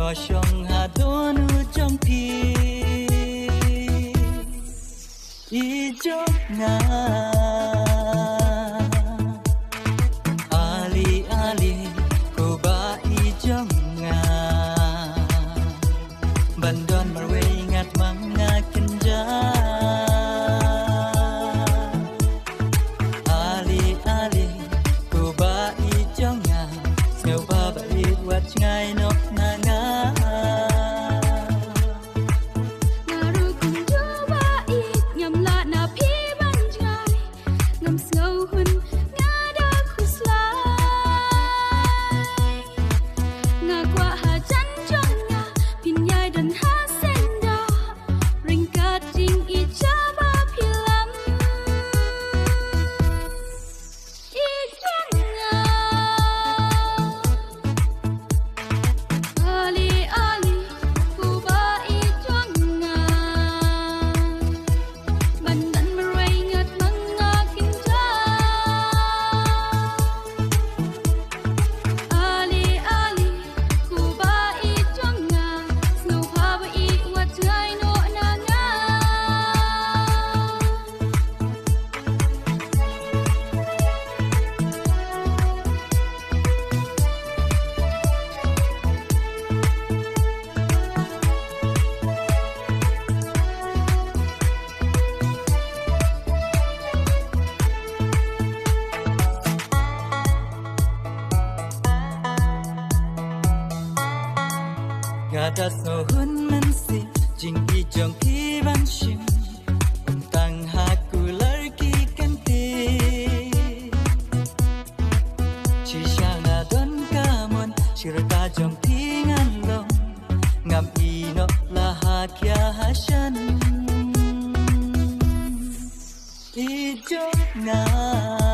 ngõ sông hà đô nu trong pi i chốc na ali ali cô ba i trong nga ban don marwe ngat mang nga kenja ali ali cô ba i trong nga snow ba ba i wat ngai no na nga Gada so hun men si jing i jong ki ban shin tang ha ku lar ki kan ti chi sha na don ka mon shir ta jong ti ngan long ngam i no la ha kya ha shan i jong na